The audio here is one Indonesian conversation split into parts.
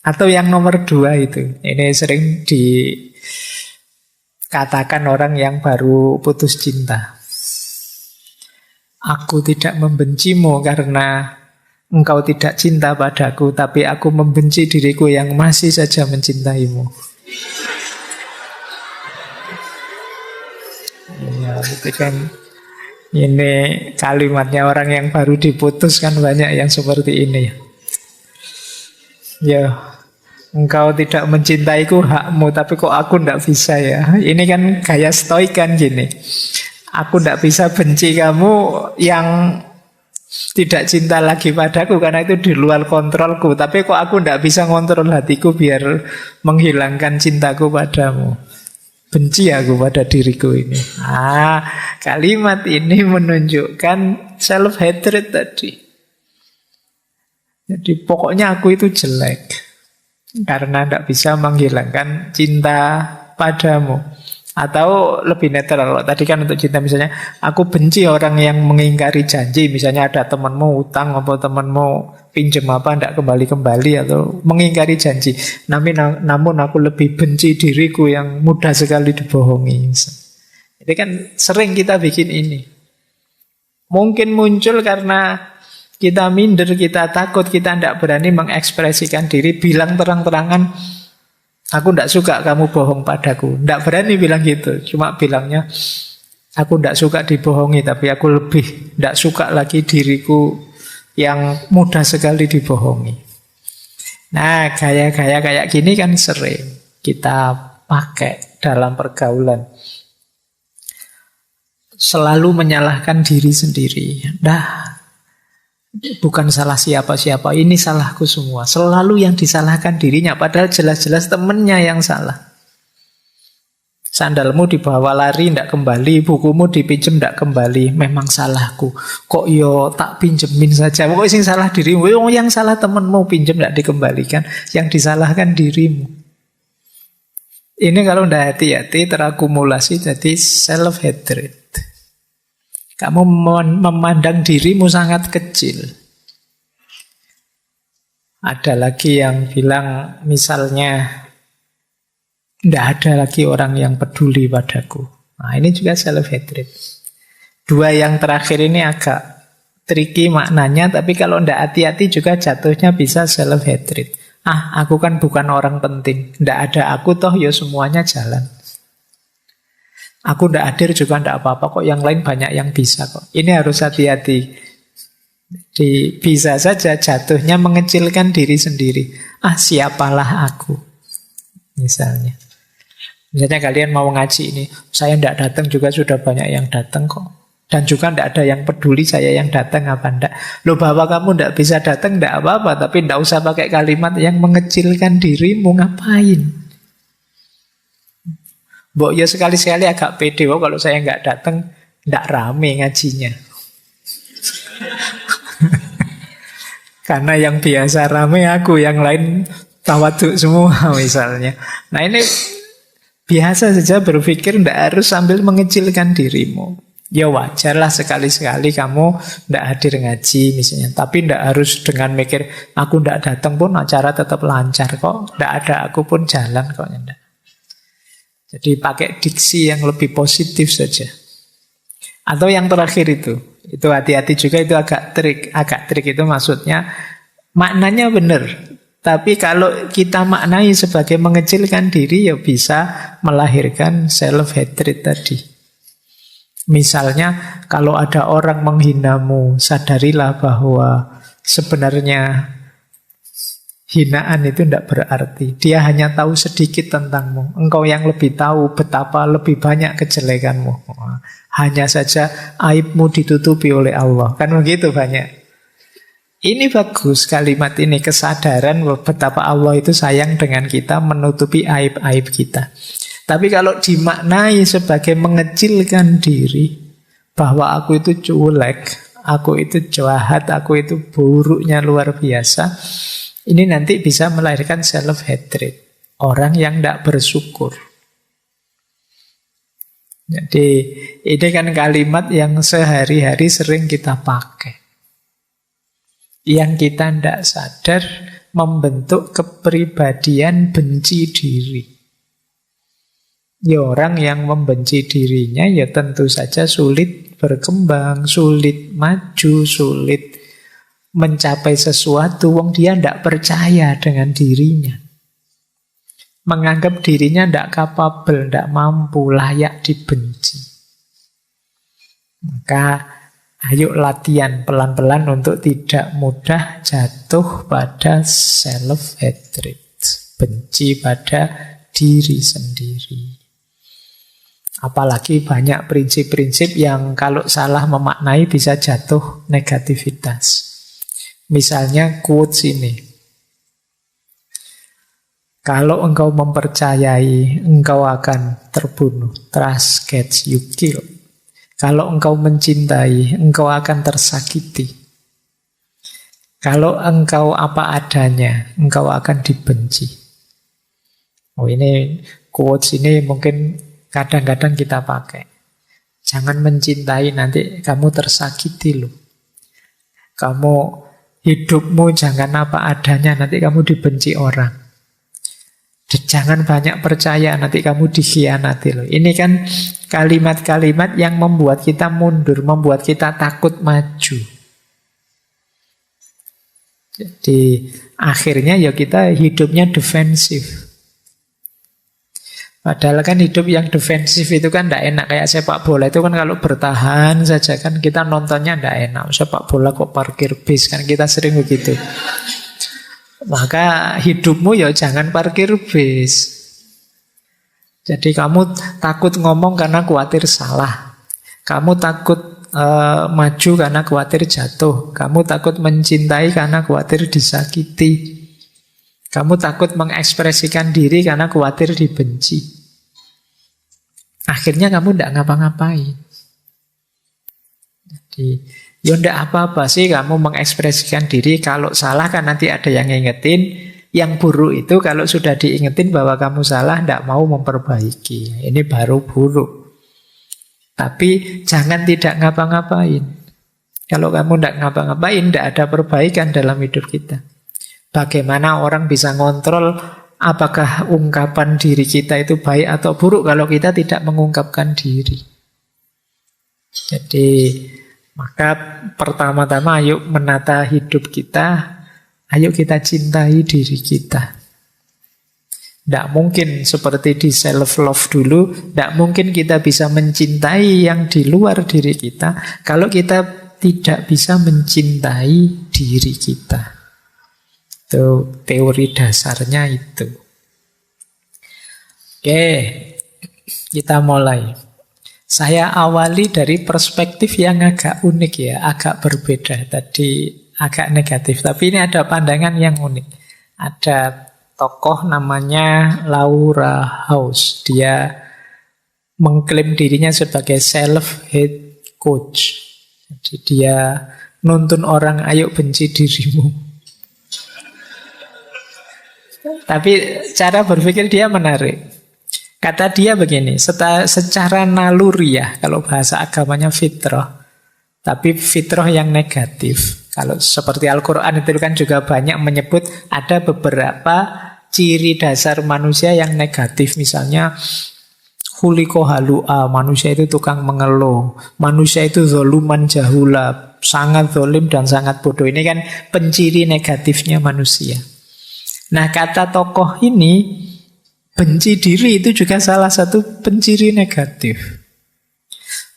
Atau yang nomor dua itu. Ini sering dikatakan orang yang baru putus cinta. Aku tidak membencimu karena engkau tidak cinta padaku, tapi aku membenci diriku yang masih saja mencintaimu. Ya, itu kan ini kalimatnya orang yang baru diputus kan banyak yang seperti ini. Ya, engkau tidak mencintaiku hakmu, tapi kok aku tidak bisa ya. Ini kan gaya stoik kan gini. Aku tidak bisa benci kamu yang tidak cinta lagi padaku karena itu di luar kontrolku. Tapi kok aku tidak bisa ngontrol hatiku biar menghilangkan cintaku padamu. Benci aku pada diriku ini. Kalimat ini menunjukkan self-hatred tadi. Jadi pokoknya aku itu jelek karena tidak bisa menghilangkan cinta padamu. Atau lebih netral, kalau tadi kan untuk cinta misalnya, aku benci orang yang mengingkari janji. Misalnya ada temanmu utang, atau temanmu pinjam apa, tidak kembali-kembali, atau mengingkari janji. Namun aku lebih benci diriku yang mudah sekali dibohongi. Itu kan sering kita bikin ini. Mungkin muncul karena kita minder, kita takut, kita tidak berani mengekspresikan diri, bilang terang-terangan, aku tidak suka kamu bohong padaku. Tidak berani bilang gitu. Cuma bilangnya, aku tidak suka dibohongi, tapi aku lebih tidak suka lagi diriku yang mudah sekali dibohongi. Nah, gaya-gaya kayak gini kan sering kita pakai dalam pergaulan. Selalu menyalahkan diri sendiri. Bukan salah siapa-siapa, ini salahku semua. Selalu yang disalahkan dirinya, padahal jelas-jelas temennya yang salah. Sandalmu dibawa lari, tidak kembali. Bukumu dipinjem, tidak kembali. Memang salahku. Kok yo tak pinjemin saja. Pokoknya sing salah dirimu. Yang salah temenmu, pinjem tidak dikembalikan. Yang disalahkan dirimu. Ini kalau tidak hati-hati terakumulasi jadi self-hatred. Kamu memandang dirimu sangat kecil. Ada lagi yang bilang misalnya, tidak ada lagi orang yang peduli padaku. Nah, ini juga self-hatred. Dua yang terakhir ini agak tricky maknanya, tapi kalau tidak hati-hati juga jatuhnya bisa self-hatred. Aku kan bukan orang penting. Tidak ada aku toh ya semuanya jalan. Aku tidak hadir juga tidak apa-apa kok, yang lain banyak yang bisa kok. Ini harus hati-hati. Bisa saja jatuhnya mengecilkan diri sendiri. Siapalah aku. Misalnya kalian mau ngaji ini, saya tidak datang juga sudah banyak yang datang kok. Dan juga tidak ada yang peduli saya yang datang apa enggak. Loh, bahwa kamu tidak bisa datang tidak apa-apa, tapi tidak usah pakai kalimat yang mengecilkan dirimu. Ngapain? Mbok ya sekali-sekali agak pede, kalau saya nggak datang, nggak rame ngajinya. Karena yang biasa rame aku, yang lain tawaduk semua misalnya. Nah ini biasa saja berpikir, nggak harus sambil mengecilkan dirimu. Ya wajarlah sekali-sekali kamu nggak hadir ngaji misalnya. Tapi nggak harus dengan mikir, aku nggak datang pun acara tetap lancar kok. Nggak ada aku pun jalan kok. Enggak. Jadi pakai diksi yang lebih positif saja. Atau yang terakhir itu hati-hati juga, itu agak trik itu maksudnya maknanya benar. Tapi kalau kita maknai sebagai mengecilkan diri, ya bisa melahirkan self-hatred tadi. Misalnya kalau ada orang menghinamu, sadarilah bahwa sebenarnya hinaan itu tidak berarti. Dia hanya tahu sedikit tentangmu. Engkau yang lebih tahu betapa lebih banyak kejelekanmu. Hanya saja aibmu ditutupi oleh Allah. Kan begitu banyak. Ini bagus kalimat ini, kesadaran betapa Allah itu sayang dengan kita, menutupi aib-aib kita. Tapi kalau dimaknai sebagai mengecilkan diri, bahwa aku itu culek, aku itu jahat, aku itu buruknya luar biasa, ini nanti bisa melahirkan self-hatred. Orang yang tidak bersyukur. Jadi ini kan kalimat yang sehari-hari sering kita pakai. Yang kita tidak sadar membentuk kepribadian benci diri. Ya orang yang membenci dirinya ya tentu saja sulit berkembang, sulit maju, sulit mencapai sesuatu. Wong dia tidak percaya dengan dirinya. Menganggap dirinya tidak capable, tidak mampu, layak dibenci. Maka ayo latihan pelan-pelan untuk tidak mudah jatuh pada self-hatred. Benci pada diri sendiri. Apalagi banyak prinsip-prinsip yang kalau salah memaknai bisa jatuh negativitas. Misalnya quotes ini. Kalau engkau mempercayai, engkau akan terbunuh. Trust gets you killed. Kalau engkau mencintai, engkau akan tersakiti. Kalau engkau apa adanya, engkau akan dibenci. Oh, ini quotes ini mungkin kadang-kadang kita pakai. Jangan mencintai, nanti kamu tersakiti loh. Kamu hidupmu jangan apa adanya, nanti kamu dibenci orang. Jangan banyak percaya, nanti kamu dikhianati loh. Ini kan kalimat-kalimat yang membuat kita mundur, membuat kita takut maju. Jadi akhirnya ya kita hidupnya defensif. Padahal kan hidup yang defensif itu kan tidak enak. Kayak sepak bola itu kan kalau bertahan saja kan kita nontonnya tidak enak. Sepak bola kok parkir bis, kan kita sering begitu. Maka hidupmu ya jangan parkir bis. Jadi kamu takut ngomong karena khawatir salah. Kamu takut maju karena khawatir jatuh. Kamu takut mencintai karena khawatir disakiti. Kamu takut mengekspresikan diri karena khawatir dibenci. Akhirnya kamu tidak ngapa-ngapain. Jadi, ya tidak apa-apa sih kamu mengekspresikan diri. Kalau salah kan nanti ada yang ngingetin. Yang buruk itu kalau sudah diingetin bahwa kamu salah, tidak mau memperbaiki. Ini baru buruk. Tapi jangan tidak ngapa-ngapain. Kalau kamu tidak ngapa-ngapain, tidak ada perbaikan dalam hidup kita. Bagaimana orang bisa ngontrol apakah ungkapan diri kita itu baik atau buruk kalau kita tidak mengungkapkan diri. Jadi maka pertama-tama ayo menata hidup kita, ayo kita cintai diri kita. Tidak mungkin seperti di self-love dulu, tidak mungkin kita bisa mencintai yang di luar diri kita kalau kita tidak bisa mencintai diri kita. Itu teori dasarnya itu. Oke, kita mulai. Saya awali dari perspektif yang agak unik ya, agak berbeda. Tadi agak negatif, tapi ini ada pandangan yang unik. Ada tokoh namanya Laura House. Dia mengklaim dirinya sebagai self-hate coach. Jadi dia nuntun orang, ayo benci dirimu. Tapi cara berpikir dia menarik. Kata dia begini, secara naluriah, kalau bahasa agamanya fitrah, tapi fitrah yang negatif. Kalau seperti Al-Quran itu kan juga banyak menyebut ada beberapa ciri dasar manusia yang negatif. Misalnya, khuliqa halu'a, manusia itu tukang mengeluh. Manusia itu zoluman jahula, sangat zolim dan sangat bodoh. Ini kan penciri negatifnya manusia. Nah, kata tokoh ini, benci diri itu juga salah satu penciri negatif.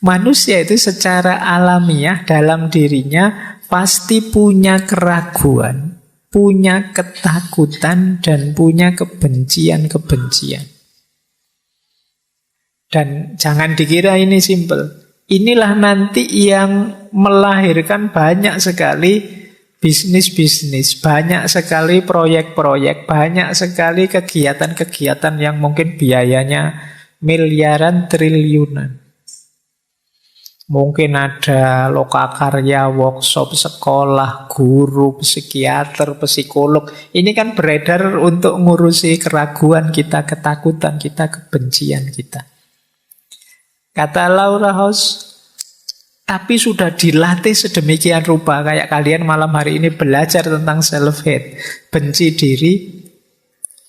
Manusia itu secara alamiah dalam dirinya pasti punya keraguan, punya ketakutan, dan punya kebencian-kebencian. Dan jangan dikira ini simpel. Inilah nanti yang melahirkan banyak sekali bisnis-bisnis, banyak sekali proyek-proyek, banyak sekali kegiatan-kegiatan yang mungkin biayanya miliaran, triliunan. Mungkin ada lokakarya, workshop, sekolah, guru, psikiater, psikolog. Ini kan beredar untuk ngurusi keraguan kita, ketakutan kita, kebencian kita. Kata Laura House, tapi sudah dilatih sedemikian rupa. Kayak kalian malam hari ini belajar tentang self-hate, benci diri.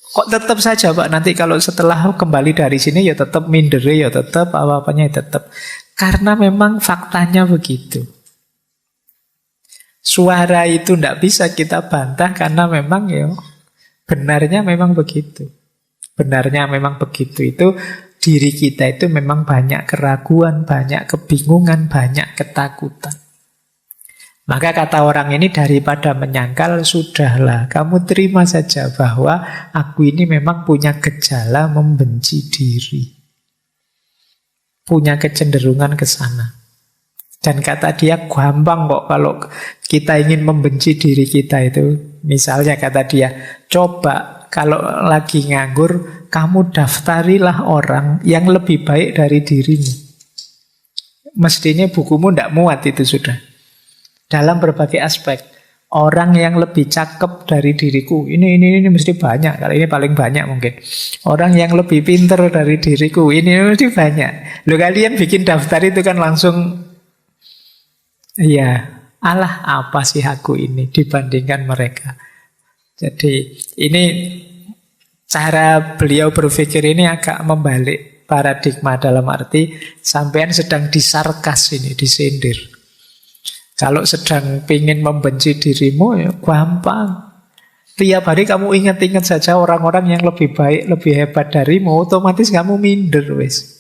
Kok tetap saja Pak, nanti kalau setelah kembali dari sini ya tetap minder, ya tetap apa-apanya ya tetap. Karena memang faktanya begitu. Suara itu tidak bisa kita bantah karena memang ya benarnya memang begitu. Benarnya memang begitu. Itu diri kita itu memang banyak keraguan, banyak kebingungan, banyak ketakutan. Maka kata orang ini, daripada menyangkal, sudahlah, kamu terima saja bahwa aku ini memang punya gejala membenci diri. Punya kecenderungan ke sana. Dan kata dia, gampang kok kalau kita ingin membenci diri kita itu. Misalnya kata dia, coba kalau lagi nganggur, kamu daftarilah orang yang lebih baik dari dirimu. Mestinya bukumu tidak muat itu sudah. Dalam berbagai aspek. Orang yang lebih cakep dari diriku, ini mesti banyak. Kalau ini paling banyak mungkin. Orang yang lebih pinter dari diriku, ini mesti banyak. Loh, kalian bikin daftar itu kan langsung, iya, alah apa sih aku ini dibandingkan mereka. Jadi ini cara beliau berpikir ini agak membalik paradigma, dalam arti sampean sedang disarkas ini, disindir. Kalau sedang ingin membenci dirimu, ya gampang. Tiap hari kamu ingat-ingat saja orang-orang yang lebih baik, lebih hebat darimu, otomatis kamu minder, wes.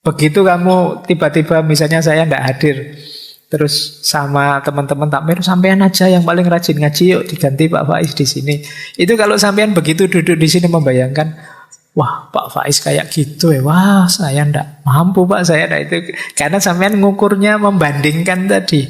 Begitu kamu tiba-tiba, misalnya saya tidak hadir, terus sama teman-teman takmir, sampean aja yang paling rajin ngaji, yuk diganti Pak Faiz di sini. Itu kalau sampean begitu duduk di sini membayangkan, wah Pak Faiz kayak gitu ya, wah saya ndak mampu Pak, saya ndak itu. Karena sampean ngukurnya membandingkan tadi.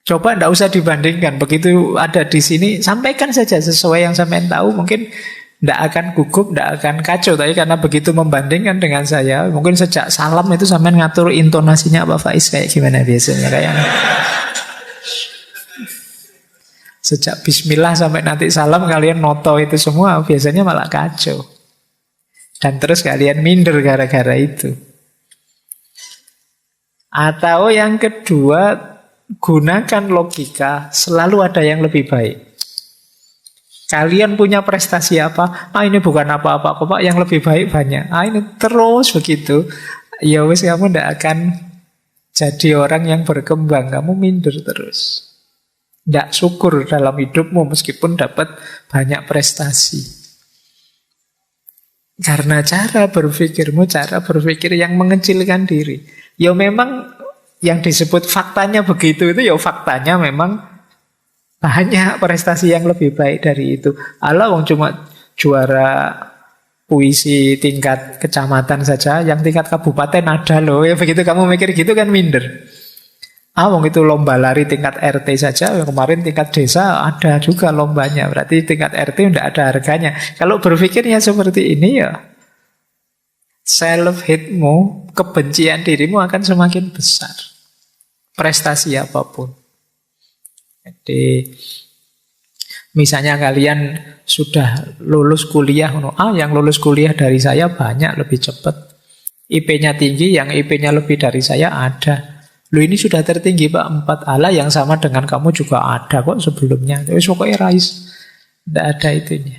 Coba ndak usah dibandingkan, begitu ada di sini, sampaikan saja sesuai yang sampean tahu, mungkin ndak akan gugup, ndak akan kacau. Tapi karena begitu membandingkan dengan saya, mungkin sejak salam itu sampean ngatur intonasinya Pak Faiz kayak gimana biasanya, kayaknya. Sejak bismillah sampai nanti salam kalian noto itu semua, biasanya malah kacau. Dan terus kalian minder gara-gara itu. Atau yang kedua, gunakan logika, selalu ada yang lebih baik. Kalian punya prestasi apa? Ini bukan apa-apa kok Pak, yang lebih baik banyak. Ini terus begitu. Ya wis, kamu tidak akan jadi orang yang berkembang. Kamu minder terus. Tidak syukur dalam hidupmu meskipun dapat banyak prestasi. Karena cara berpikirmu, cara berpikir yang mengecilkan diri. Ya memang yang disebut faktanya begitu itu, ya faktanya memang banyak prestasi yang lebih baik dari itu. Allah wong cuma juara puisi tingkat kecamatan saja, yang tingkat kabupaten ada loh. Ya begitu kamu mikir gitu kan minder. Wong itu lomba lari tingkat RT saja, yang kemarin tingkat desa ada juga lombanya. Berarti tingkat RT tidak ada harganya. Kalau berpikirnya seperti ini ya, self-hate-mu, kebencian dirimu akan semakin besar. Prestasi apapun. Jadi misalnya kalian sudah lulus kuliah, yang lulus kuliah dari saya banyak, lebih cepat. IP-nya tinggi, yang IP-nya lebih dari saya ada. Lu ini sudah tertinggi Pak, 4 ala yang sama dengan kamu juga ada kok sebelumnya. Terus pokoknya rais, tidak ada itunya.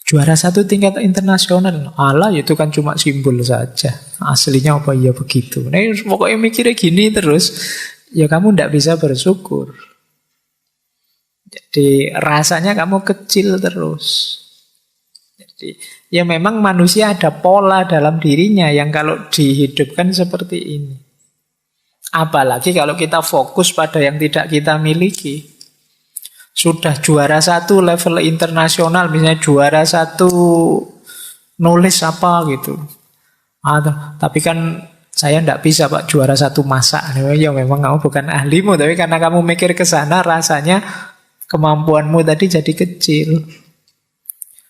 Juara 1 tingkat internasional, ala itu kan cuma simbol saja. Aslinya apa iya begitu. Nah, pokoknya mikirnya gini terus, ya kamu tidak bisa bersyukur. Jadi rasanya kamu kecil terus. Jadi ya memang manusia ada pola dalam dirinya yang kalau dihidupkan seperti ini. Apalagi kalau kita fokus pada yang tidak kita miliki. Sudah juara 1 level internasional, misalnya juara 1 nulis apa gitu. Tapi kan saya tidak bisa Pak juara 1 masak. Ya memang kamu bukan ahlimu, tapi karena kamu mikir ke sana, rasanya kemampuanmu tadi jadi kecil.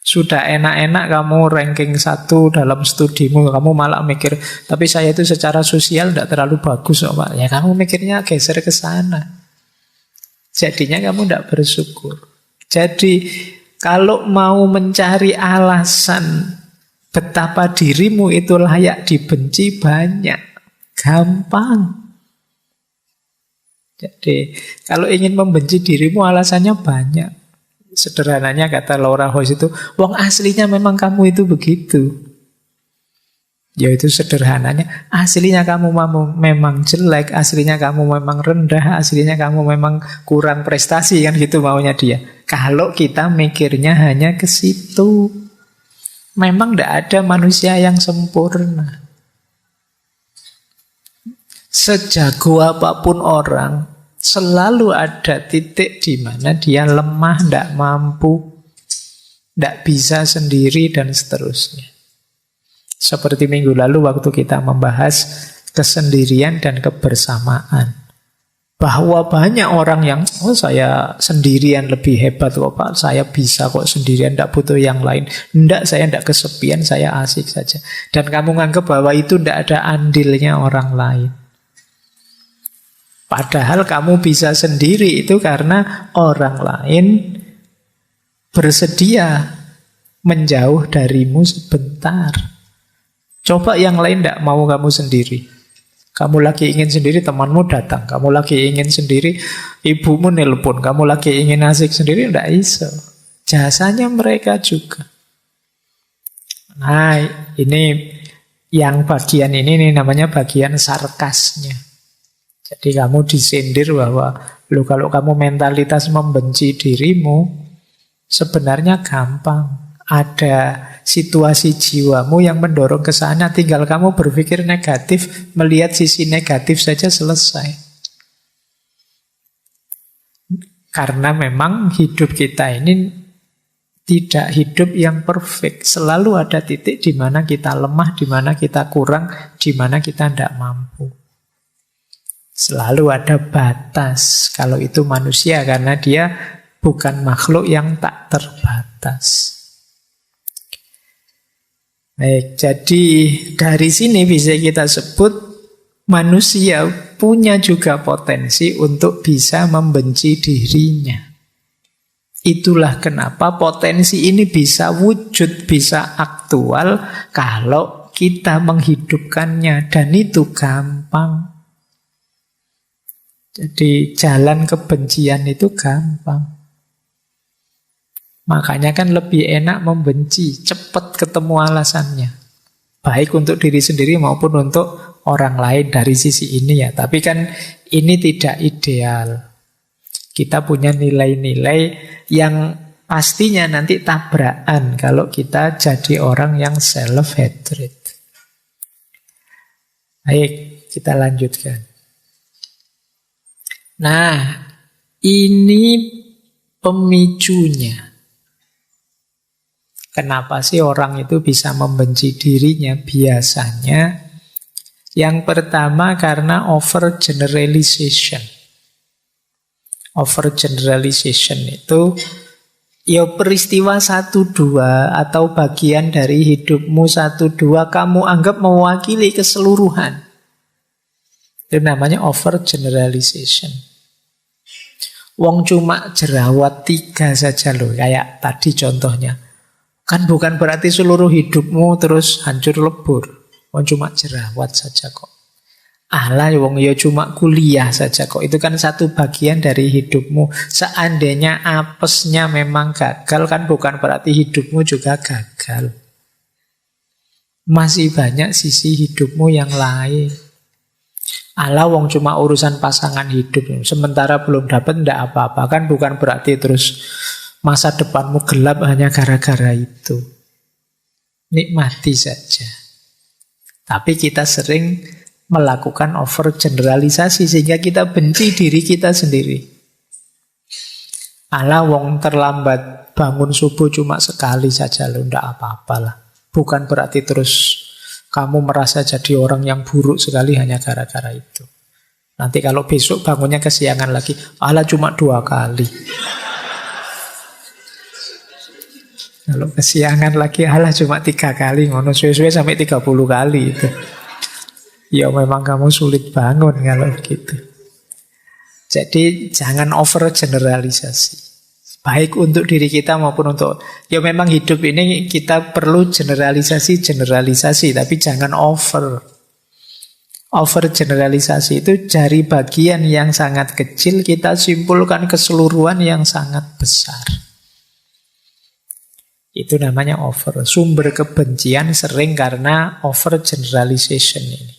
Sudah enak-enak kamu ranking 1 dalam studimu, kamu malah mikir, tapi saya itu secara sosial tidak terlalu bagus Pak. Ya kamu mikirnya geser ke sana. Jadinya kamu tidak bersyukur. Jadi kalau mau mencari alasan Betapa dirimu itu layak dibenci banyak. Gampang. Jadi kalau ingin membenci dirimu alasannya banyak. Sederhananya kata Laura House itu, wong aslinya memang kamu itu begitu. Yaitu sederhananya, aslinya kamu memang jelek, aslinya kamu memang rendah, aslinya kamu memang kurang prestasi, kan gitu maunya dia. Kalau kita mikirnya hanya ke situ, memang tidak ada manusia yang sempurna. Sejago apapun orang, selalu ada titik di mana dia lemah, tidak mampu, tidak bisa sendiri, dan seterusnya. Seperti minggu lalu waktu kita membahas kesendirian dan kebersamaan. Bahwa banyak orang yang, saya sendirian lebih hebat kok Pak, saya bisa kok sendirian, tidak butuh yang lain. Tidak, saya tidak kesepian, saya asik saja. Dan kamu nganggap bahwa itu tidak ada andilnya orang lain. Padahal kamu bisa sendiri itu karena orang lain bersedia menjauh darimu sebentar. Coba yang lain tidak mau kamu sendiri. Kamu lagi ingin sendiri, temanmu datang. Kamu lagi ingin sendiri, ibumu nelpon. Kamu lagi ingin asik sendiri, tidak iso. Jasanya mereka juga. Nah, ini yang bagian ini namanya bagian sarkasnya. Jadi kamu disindir bahwa kalau kamu mentalitas membenci dirimu, sebenarnya gampang. Ada situasi jiwamu yang mendorong ke sana, tinggal kamu berpikir negatif, melihat sisi negatif saja selesai. Karena memang hidup kita ini tidak hidup yang perfect. Selalu ada titik di mana kita lemah, di mana kita kurang, di mana kita tidak mampu. Selalu ada batas. Kalau itu manusia, karena dia bukan makhluk yang tak terbatas. Baik, jadi dari sini bisa kita sebut manusia punya juga potensi untuk bisa membenci dirinya. Itulah kenapa potensi ini bisa wujud, bisa aktual kalau kita menghidupkannya, dan itu gampang. Jadi jalan kebencian itu gampang. Makanya kan lebih enak membenci, cepat ketemu alasannya. Baik untuk diri sendiri maupun untuk orang lain dari sisi ini ya. Tapi kan ini tidak ideal. Kita punya nilai-nilai yang pastinya nanti tabrakan kalau kita jadi orang yang self-hatred. Baik, kita lanjutkan. Nah, ini pemicunya. Kenapa sih orang itu bisa membenci dirinya? Biasanya yang pertama karena overgeneralization. Overgeneralization itu ya peristiwa 1-2 atau bagian dari hidupmu 1-2 kamu anggap mewakili keseluruhan. Itu namanya overgeneralization. Wong cuma jerawat 3 saja loh, kayak tadi contohnya. Kan bukan berarti seluruh hidupmu terus hancur lebur. Wong cuma jerawat saja kok. Alah, wong ya cuma kuliah saja kok. Itu kan satu bagian dari hidupmu. Seandainya apesnya memang gagal, kan bukan berarti hidupmu juga gagal. Masih banyak sisi hidupmu yang lain. Alah, wong cuma urusan pasangan hidup. Sementara belum dapat, ndak apa-apa. Kan bukan berarti terus masa depanmu gelap hanya gara-gara itu. Nikmati saja. Tapi kita sering melakukan overgeneralisasi sehingga kita benci diri kita sendiri. Alah, wong terlambat bangun subuh cuma sekali saja loh, ndak apa-apalah. Bukan berarti terus kamu merasa jadi orang yang buruk sekali hanya gara-gara itu. Nanti kalau besok bangunnya kesiangan lagi, alah cuma 2 kali. Kalau kesiangan lagi, alah cuma 3 kali, ngono suwe-suwe sampai 30 kali itu. Ya memang kamu sulit bangun kalau begitu. Jadi jangan overgeneralisasi. Baik untuk diri kita maupun untuk... Ya memang hidup ini kita perlu generalisasi, tapi jangan over. Over generalisasi itu dari bagian yang sangat kecil kita simpulkan keseluruhan yang sangat besar. Itu namanya over. Sumber kebencian sering karena over generalization ini.